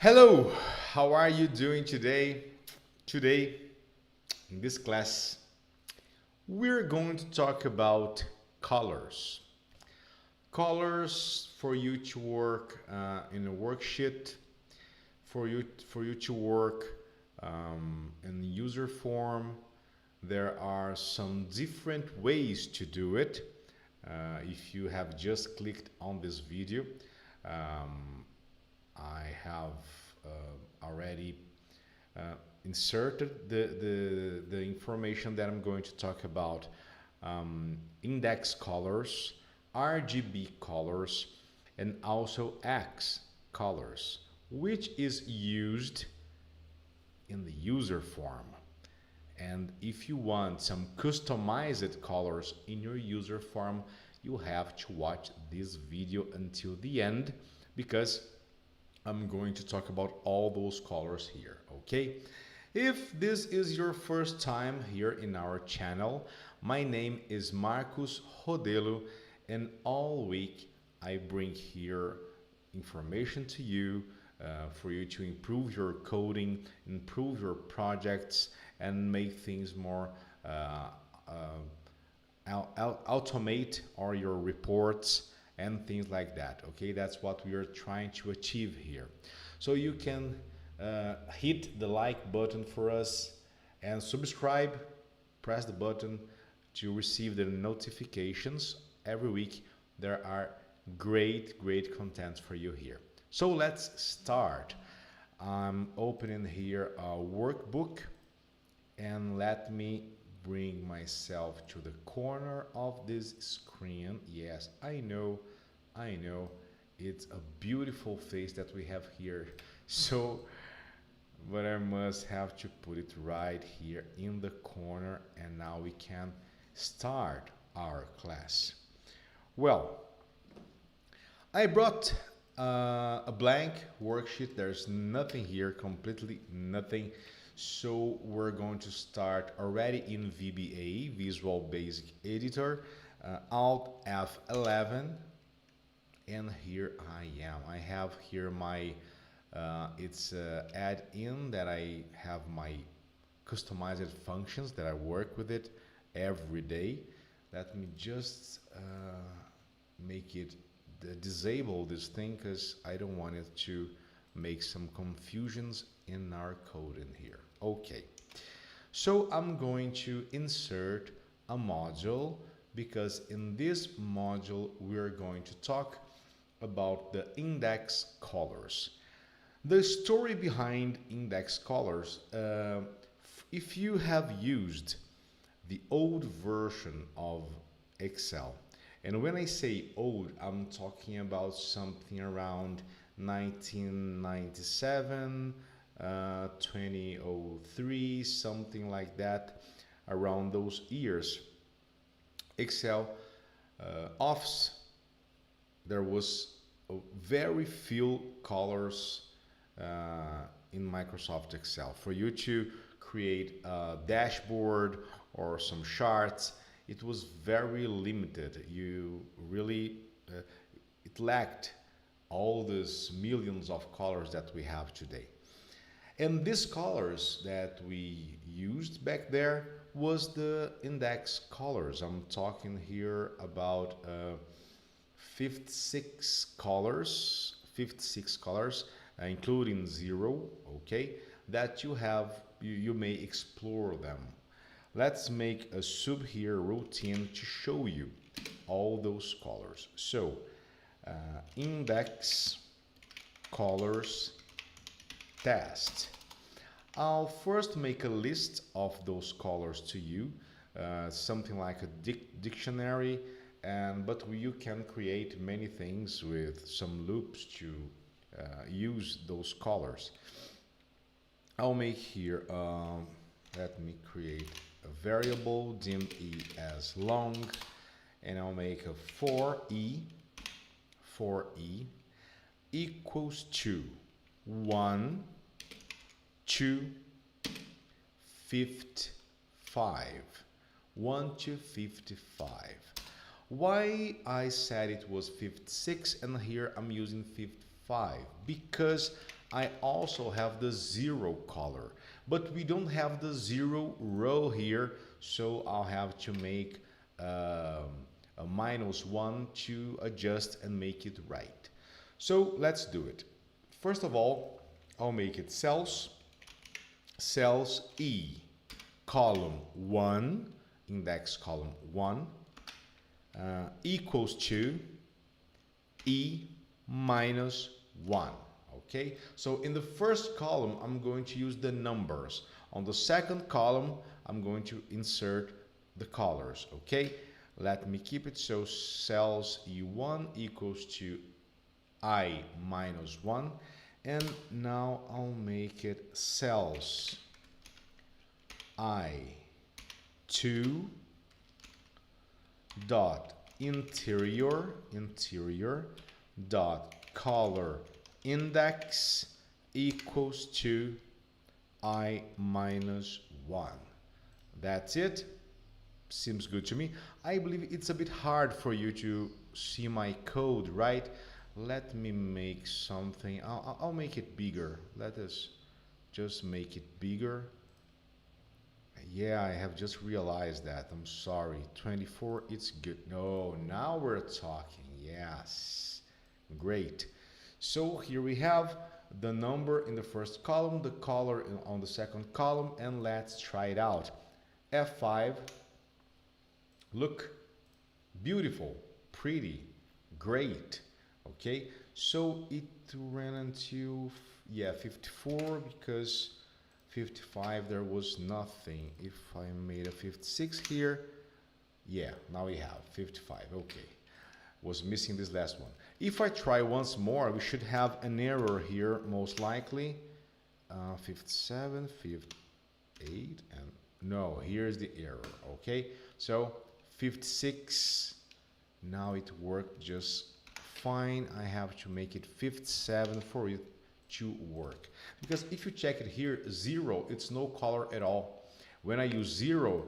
Hello, how are you doing today? Today, in this class, we're going to talk about colors. Colors for you to work in a worksheet, for you to work in user form. There are some different ways to do it. If you have just clicked on this video, I have already inserted the information that I'm going to talk about. Index colors, RGB colors, and also X colors, which is used in the user form. And if you want some customized colors in your user form, you have to watch this video until the end, because I'm going to talk about all those colors here, okay? If this is your first time here in our channel, my name is Marcos Rodelo, and all week I bring here information to you for you to improve your coding, improve your projects, and make things more automate all your reports and things like that. Okay, that's what we are trying to achieve here. So you can hit the like button for us and subscribe, press the button to receive the notifications every week. There are great content for you here. So let's start. I'm opening here a workbook, and let me bring myself to the corner of this screen. Yes, I know, it's a beautiful face that we have here. So, but I must have to put it right here in the corner, and now we can start our class. Well, I brought a blank worksheet. There's nothing here, completely nothing. So we're going to start already in VBA, Visual Basic Editor, Alt F11, and here I am. I have here my, it's add-in that I have my customized functions that I work with it every day. Let me just make it disable this thing, because I don't want it to make some confusions in our code in here. Okay, so I'm going to insert a module, because in this module we're going to talk about the index colors. The story behind index colors, if you have used the old version of Excel, and when I say old, I'm talking about something around 1997, 2003, something like that, around those years. Excel, Office, there was very few colors in Microsoft Excel. For you to create a dashboard or some charts, it was very limited. You really, it lacked all these millions of colors that we have today. And these colors that we used back there was the index colors. I'm talking here about 56 colors, including 0, okay, that you have, you may explore them. Let's make a sub here routine to show you all those colors. So index colors test. I'll first make a list of those colors to you, something like a dictionary, but you can create many things with some loops to use those colors. I'll make here, let me create a variable, dim e as long, and I'll make a for e equals to 1 to 55. 1 to 55. Why I said it was 56 and here I'm using 55? Because I also have the 0 color, but we don't have the 0 row here, so I'll have to make a -1 to adjust and make it right. So let's do it. First of all, I'll make it cells E, column 1, index column 1, equals to E minus 1. Okay, so in the first column, I'm going to use the numbers. On the second column, I'm going to insert the colors. Okay, let me keep it so cells E1 equals to I minus 1. And now I'll make it cells I2 dot interior dot color index equals to I minus 1. That's it. Seems good to me. I believe it's a bit hard for you to see my code, right? Let me make something. I'll make it bigger. Let us just make it bigger. Yeah, I have just realized that. I'm sorry. 24, it's good. No, now we're talking. Yes. Great. So here we have the number in the first column, the color on the second column, and let's try it out. F5. Look. Beautiful. Pretty. Great. Okay, so it ran until, yeah, 54, because 55 there was nothing. If I made a 56 here, yeah, now we have 55. Okay, was missing this last one. If I try once more, we should have an error here, most likely. 57, 58, and no, here's the error. Okay, so 56, now it worked just fine. I have to make it 57 for it to work, because if you check it here, 0, it's no color at all. When I use 0,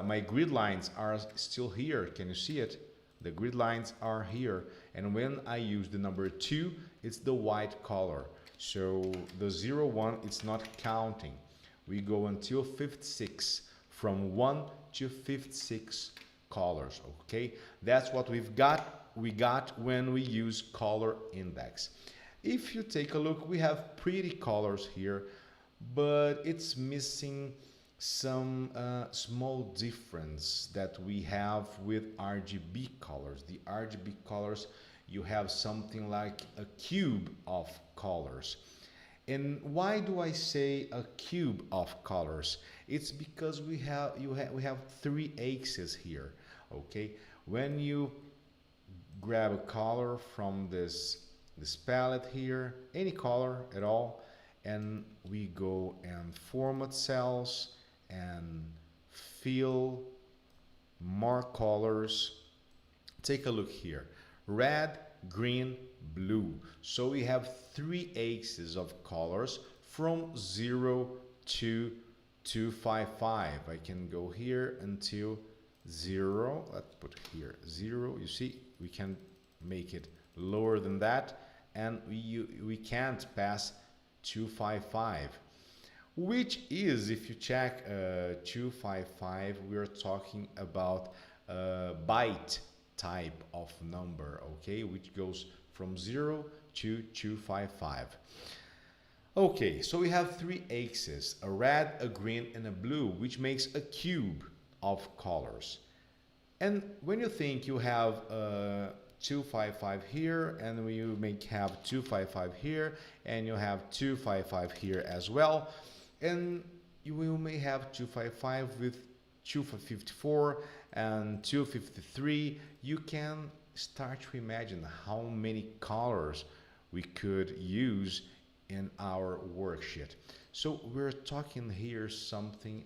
my grid lines are still here. Can you see it? The grid lines are here, and when I use the number 2, it's the white color. So the 0, 1, it's not counting. We go until 56, from 1 to 56 colors. Okay, that's what we got when we use color index. If you take a look, we have pretty colors here, but it's missing some small difference that we have with RGB colors. The RGB colors, you have something like a cube of colors. And why do I say a cube of colors? It's because we have 3 axes here. Okay, when you grab a color from this palette here, any color at all, and we go and format cells and fill more colors. Take a look here: red, green, blue. So we have 3 axes of colors from 0 to 255. I can go here until 0. Let's put here 0. You see, we can make it lower than that, and we can't pass 255, which is, if you check 255, we're talking about a byte type of number, okay, which goes from 0 to 255. Okay, so we have 3 axes: a red, a green, and a blue, which makes a cube of colors. And when you think you have 255 here, and you may have 255 here, and you have 255 here as well, and you may have 255 with 254 and 253, you can start to imagine how many colors we could use in our worksheet. So we're talking here something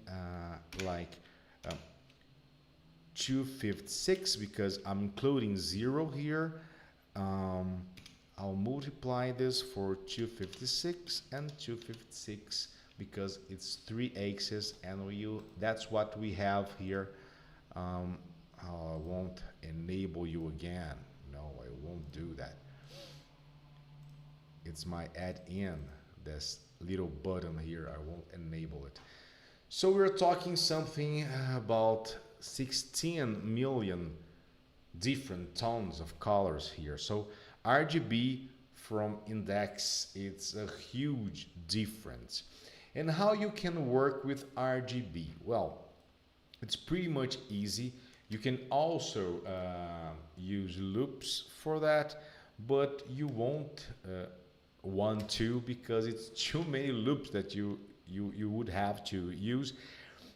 like 256, because I'm including 0 here. I'll multiply this for 256 and 256 because it's 3 axes, and that's what we have here. I won't enable you again. No, I won't do that. It's my add-in. this little button here, I won't enable it. So we're talking something about 16 million different tones of colors here. So RGB from index, it's a huge difference. And how you can work with RGB? Well, it's pretty much easy. You can also use loops for that, but you won't want to, because it's too many loops that you would have to use.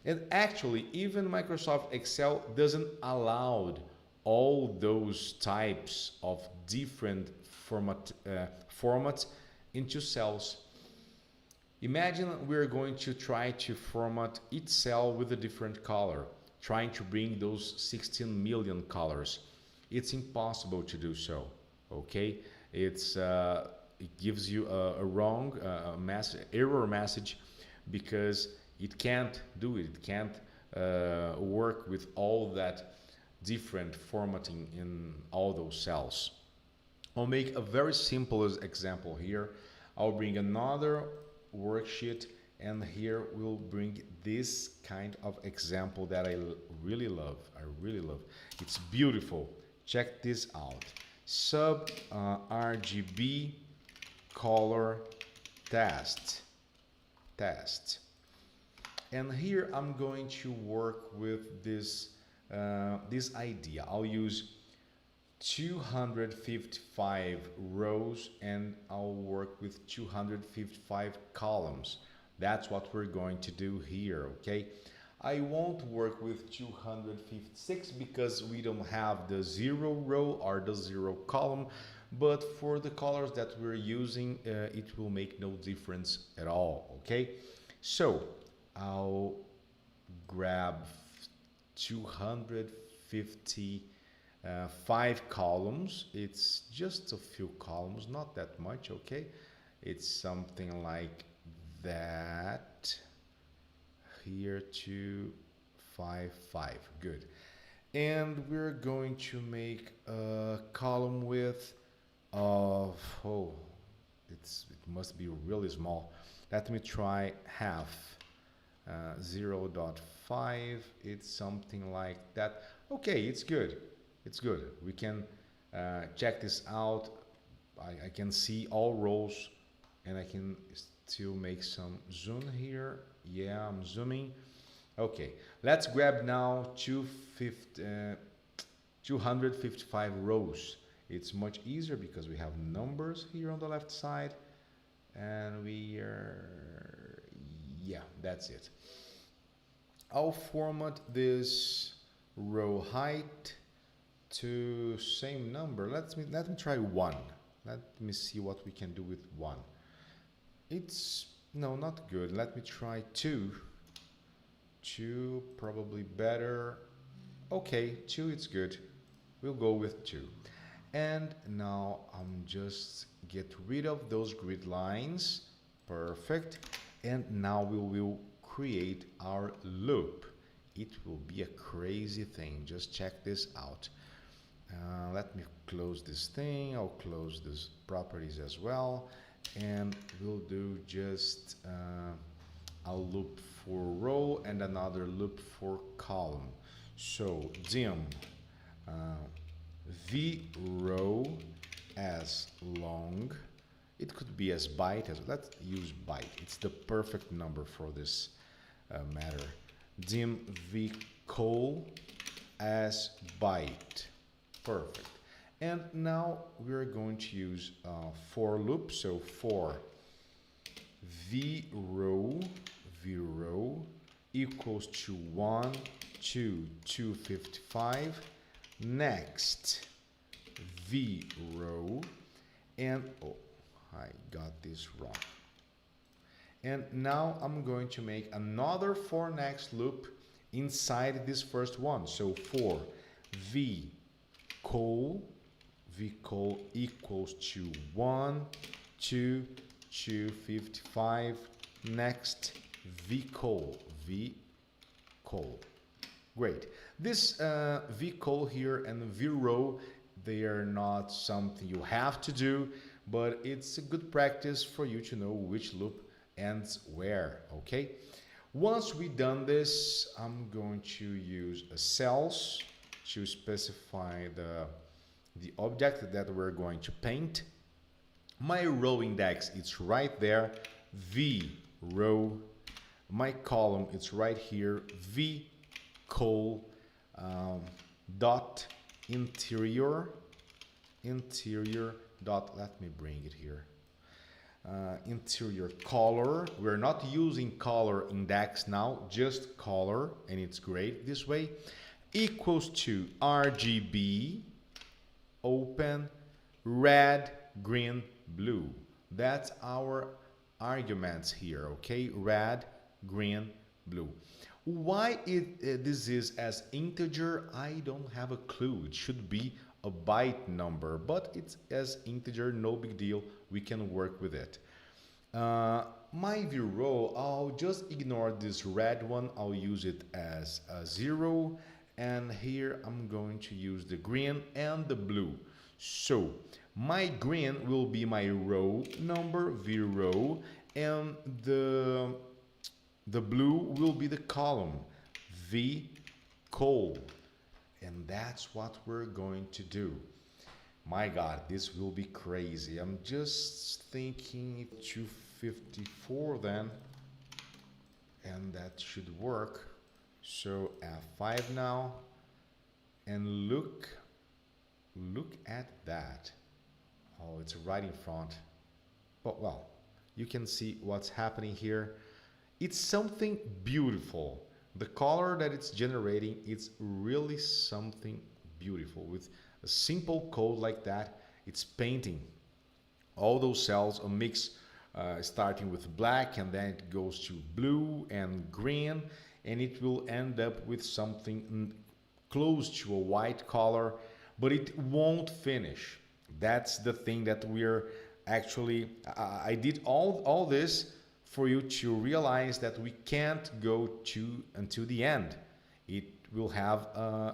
And actually, even Microsoft Excel doesn't allow all those types of different formats into cells. Imagine we're going to try to format each cell with a different color, trying to bring those 16 million colors. It's impossible to do so, okay? It gives you a wrong error message, because it can't do it. It can't work with all that different formatting in all those cells. I'll make a very simple example here. I'll bring another worksheet, and here we'll bring this kind of example that I really love. It's beautiful. Check this out. Sub RGB color test. And here I'm going to work with this this idea. I'll use 255 rows, and I'll work with 255 columns. That's what we're going to do here, okay? I won't work with 256 because we don't have the 0 row or the 0 column, but for the colors that we're using, it will make no difference at all, okay? So I'll grab 255 columns. It's just a few columns, not that much, okay? It's something like that. Here, 255, good. And we're going to make a column width of, it must be really small. Let me try half. 0.5, it's something like that. Okay, it's good. We can check this out. I can see all rows, and I can still make some zoom here. Yeah, I'm zooming. Okay, let's grab now 255 rows. It's much easier because we have numbers here on the left side, and we are, yeah, that's it. I'll format this row height to same number. Let me try 1. Let me see what we can do with 1. It's no, not good. Let me try 2. 2 probably better. Okay, 2 it's good. We'll go with 2. And now I'm just get rid of those grid lines. Perfect. And now we will create our loop. It will be a crazy thing. Just check this out. Let me close this thing. I'll close these properties as well, and we'll do just a loop for row and another loop for column. So dim v row as long. It could be as byte as, let's use byte. It's the perfect number for this matter. Dim v col as byte. Perfect. And now we're going to use for loop. So for v row equals to 1 to 255. Next v row, and I got this wrong. And now I'm going to make another for next loop inside this first one. So for v col equals to 1 to 255. Next v col. Great. This v col here and v row, they are not something you have to do, but it's a good practice for you to know which loop ends where, okay? Once we done this, I'm going to use a cells to specify the object that we're going to paint. My row index, it's right there, v row. My column, it's right here, v col dot interior dot, let me bring it here, interior color. We're not using color index now, just color, and it's great this way, equals to RGB open red green blue. That's our arguments here, okay? Red green blue. Why this is as integer, I don't have a clue. It should be a byte number, but it's as integer, no big deal. We can work with it. My view row, I'll just ignore this red one. I'll use it as a 0. And here I'm going to use the green and the blue. So my green will be my row number, v row, and the blue will be the column, v col. And that's what we're going to do. My God, this will be crazy. I'm just thinking 254 then, and that should work. So F5 now, and look at that. Oh, it's right in front. But well, you can see what's happening here. It's something beautiful. The color that it's generating, it's really something beautiful. With a simple code like that, it's painting all those cells, a mix starting with black, and then it goes to blue and green, and it will end up with something close to a white color, but it won't finish. That's the thing that we're actually, I did all this for you to realize that we can't go until the end. It will have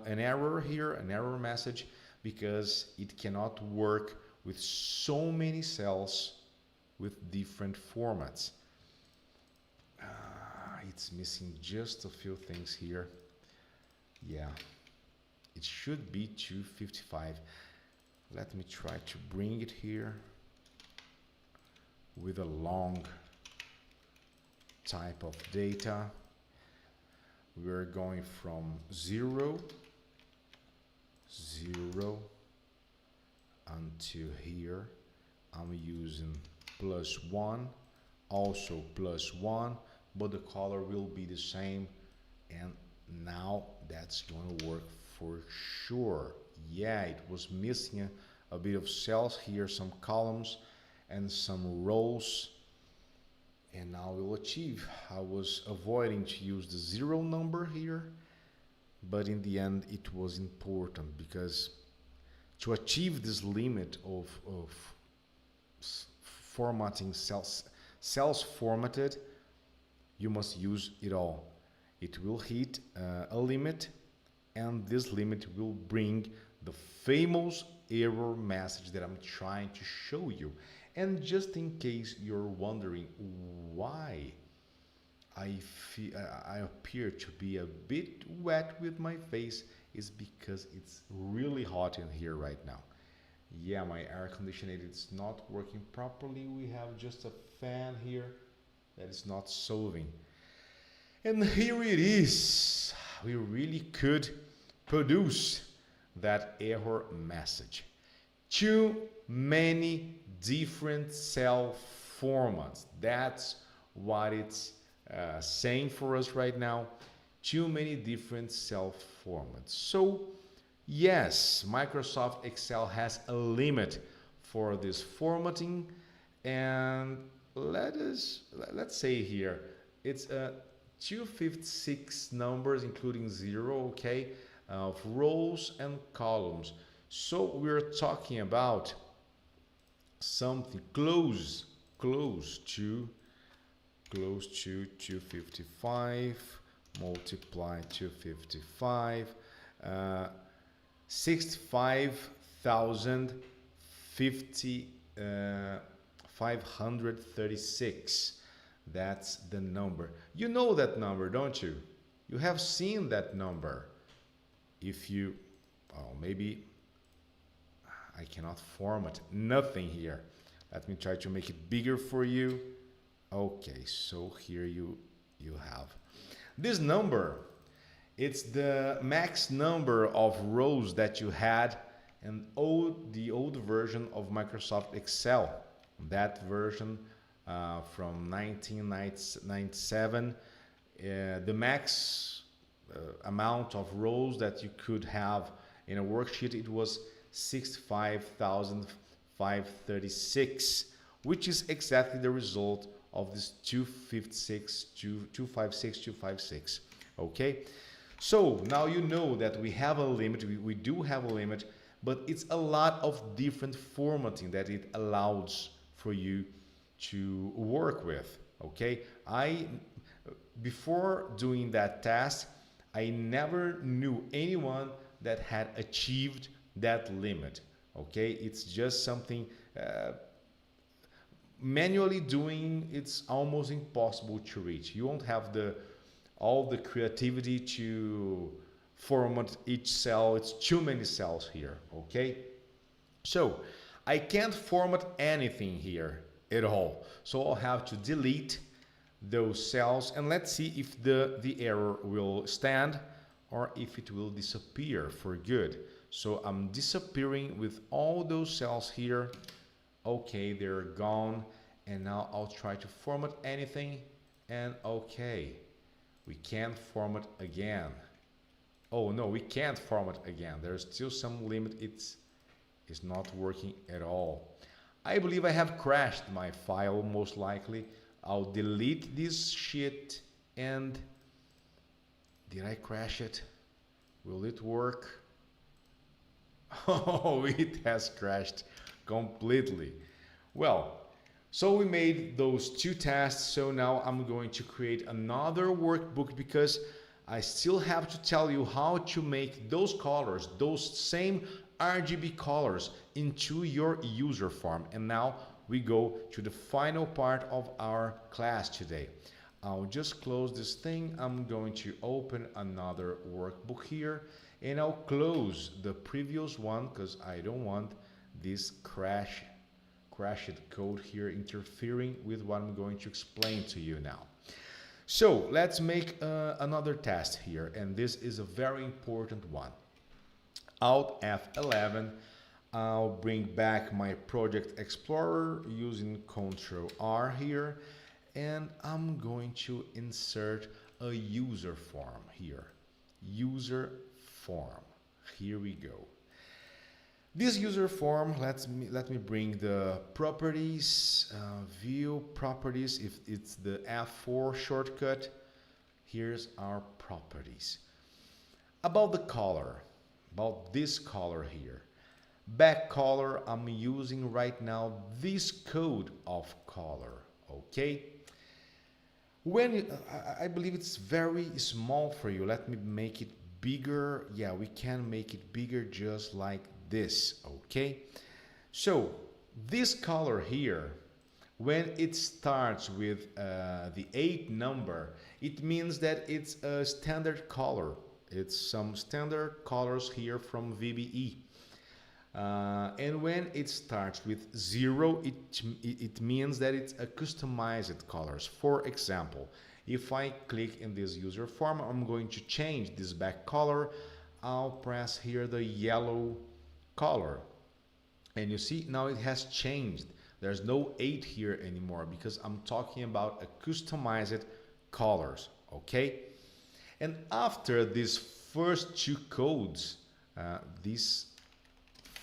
an error here, an error message, because it cannot work with so many cells with different formats. It's missing just a few things here. Yeah, it should be 255. Let me try to bring it here with a long type of data. We're going from 0 until here. I'm using +1, also +1, but the color will be the same, and now that's going to work for sure. Yeah, it was missing a bit of cells here, some columns and some rows, and now we'll achieve. I was avoiding to use the 0 number here, but in the end it was important, because to achieve this limit of formatting cells formatted, you must use it all. It will hit a limit, and this limit will bring the famous error message that I'm trying to show you. And just in case you're wondering why I appear to be a bit wet with my face, is because it's really hot in here right now. Yeah, my air conditioning is not working properly. We have just a fan here that is not solving. And here it is. We really could produce that error message. Too many different cell formats. That's what it's saying for us right now. Too many different cell formats. So yes, Microsoft Excel has a limit for this formatting, and let's say here it's 256 numbers, including 0, okay, of rows and columns. So we're talking about something close to 255 multiply 255, 65,050 536. That's the number. You know that number, don't you? You have seen that number. If you, oh, maybe I cannot format nothing here. Let me try to make it bigger for you. Okay, so here you have this number. It's the max number of rows that you had in the old version of Microsoft Excel. That version from 1997, the max amount of rows that you could have in a worksheet, it was 65,536, which is exactly the result of this 256. Okay, so now you know that we have a limit, we do have a limit, but it's a lot of different formatting that it allows for you to work with. Okay, before doing that task, I never knew anyone that had achieved that limit. Okay, it's just something manually doing, it's almost impossible to reach. You won't have all the creativity to format each cell. It's too many cells here. Okay, so I can't format anything here at all, so I'll have to delete those cells, and let's see if the error will stand or if it will disappear for good. So I'm disappearing with all those cells here. Okay, they're gone, and now I'll try to format anything, and okay, we can't format again. Oh no, we can't format again. There's still some limit. It's not working at all. I believe I have crashed my file, most likely. I'll delete this shit, and did I crash it? Will it work? Oh, it has crashed completely. Well, so we made those two tasks. So now I'm going to create another workbook because I still have to tell you how to make those colors, those same RGB colors, into your user form. And now we go to the final part of our class today. I'll just close this thing. I'm going to open another workbook here, and I'll close the previous one because I don't want this crashed code here interfering with what I'm going to explain to you now. So let's make another task here, and this is a very important one. Alt F11, I'll bring back my Project Explorer using Ctrl R here, and I'm going to insert a user form here. User form. Here we go. This user form, let me bring the properties, view properties. If it's the F4 shortcut, here's our properties. About the color, about this color here. Back color, I'm using right now this code of color. Okay. When I believe it's very small for you, let me make it bigger. Yeah, we can make it bigger just like this. Okay, so this color here, when it starts with the 8 number, it means that it's a standard color. It's some standard colors here from VBA. And when it starts with 0, it means that it's a customized colors. For example, if I click in this user form, I'm going to change this back color. I'll press here the yellow color, and you see now it has changed. There's no 8 here anymore because I'm talking about a customized colors. Okay, and after these first two codes, these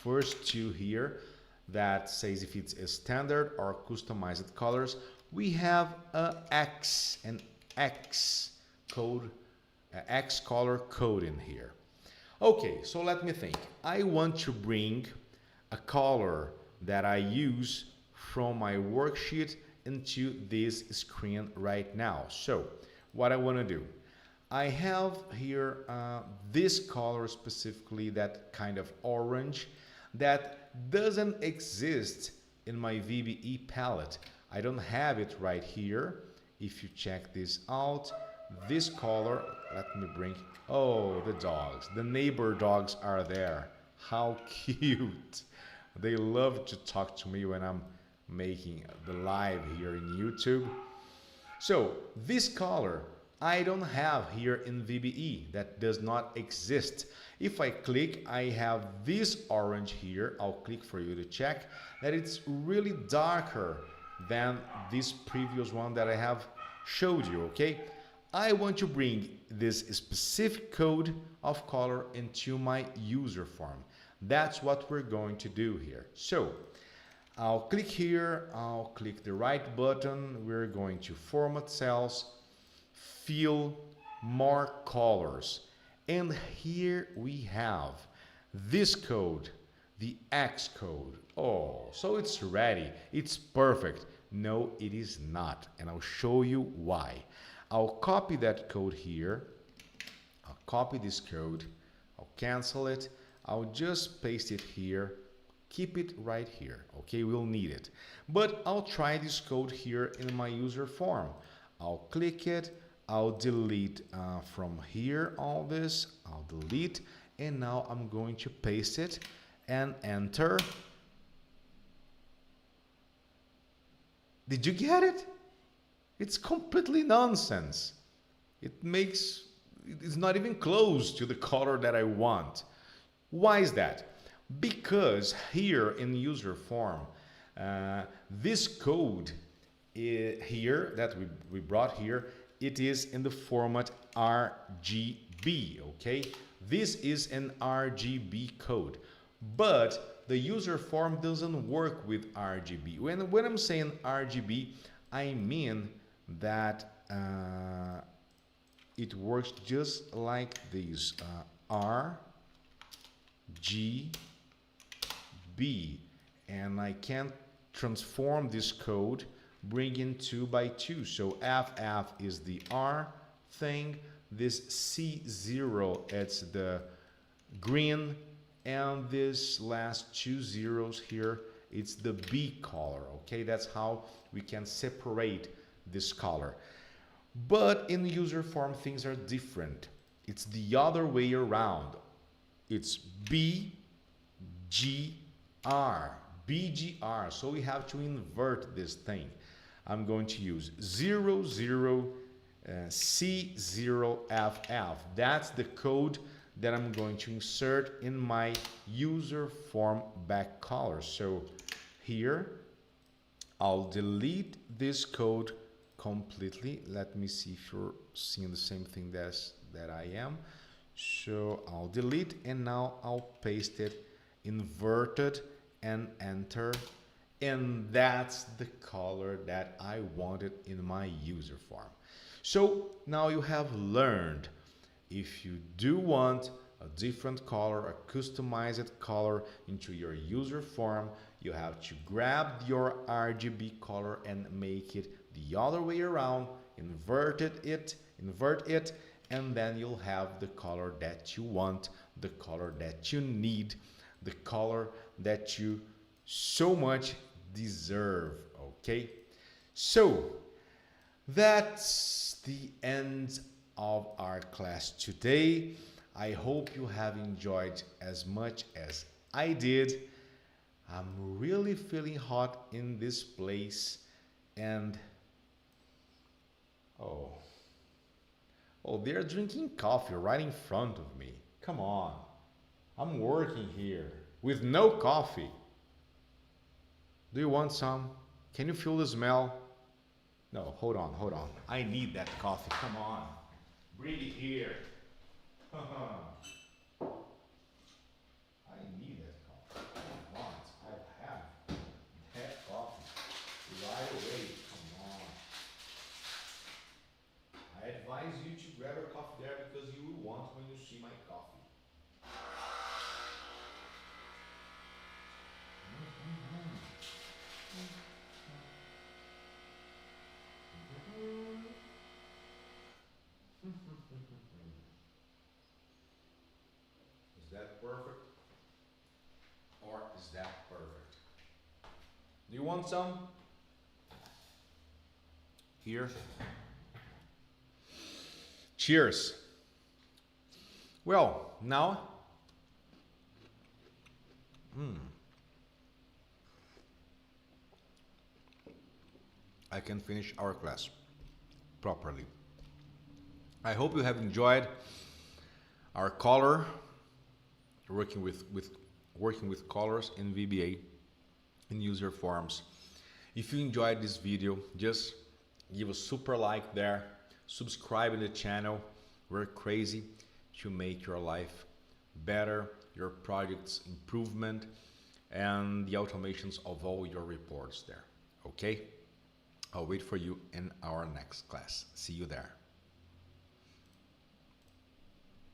first two here that says if it's a standard or customized colors, we have a X and X code, X color code in here. Okay, so let me think. I want to bring a color that I use from my worksheet into this screen right now. So what I want to do, I have here this color specifically, that kind of orange that doesn't exist in my VBE palette. I don't have it right here. If you check this out, this color, let me bring, oh, the dogs, the neighbor dogs are there. How cute. They love to talk to me when I'm making the live here in YouTube. So this color I don't have here in VBE. That does not exist. If I click, I have this orange here. I'll click for you to check that it's really darker than this previous one that I have showed you, okay? I want to bring this specific code of color into my user form. That's what we're going to do here. So I'll click here, I'll click the right button, we're going to format cells, fill more colors. And here we have this code, the X code. Oh, so it's ready, it's perfect. No, it is not, and I'll show you why. I'll copy that code here, I'll copy this code, I'll cancel it, I'll just paste it here, keep it right here, okay, we'll need it. But I'll try this code here in my user form. I'll click it, I'll delete from here all this, I'll delete, and now I'm going to paste it and enter. Did you get it? It's completely nonsense. It's not even close to the color that I want. Why is that? Because here in user form, this code here that we brought here, it is in the format RGB, okay? This is an RGB code, but the user form doesn't work with RGB. When I'm saying RGB, I mean that it works just like this, RGB, and I can transform this code, bring in 2 by 2. So FF is the R thing, this C0 it's the green, and this last 2 zeros here it's the B color, okay? That's how we can separate this color. But in user form things are different. It's the other way around. It's BGR, BGR. So we have to invert this thing. I'm going to use 00C0FF. That's the code that I'm going to insert in my user form back color. So here I'll delete this code completely. Let me see if you're seeing the same thing that I am. So I'll delete, and now I'll paste it inverted and enter, and that's the color that I wanted in my user form. So now you have learned, if you do want a different color, a customized color into your user form, you have to grab your RGB color and make it the other way around, invert it, and then you'll have the color that you want, the color that you need, the color that you so much deserve, okay? So that's the end of our class today. I hope you have enjoyed as much as I did. I'm really feeling hot in this place, and oh, they're drinking coffee right in front of me. Come on, I'm working here with no coffee. Do you want some? Can you feel the smell? No, hold on. I need that coffee. Come on, bring it here. I need that coffee. I have that coffee right away. Come on. I advise you to grab a coffee there because you will want when you see my coffee. Is that perfect? Or is that perfect? Do you want some? Here. Cheers. Well, now I can finish our class properly. I hope you have enjoyed our color, working with colors in VBA in Userforms. If you enjoyed this video, just give a super like there, subscribe in the channel. We're crazy to make your life better, your project's improvement, and the automations of all your reports there. Okay? I'll wait for you in our next class. See you there.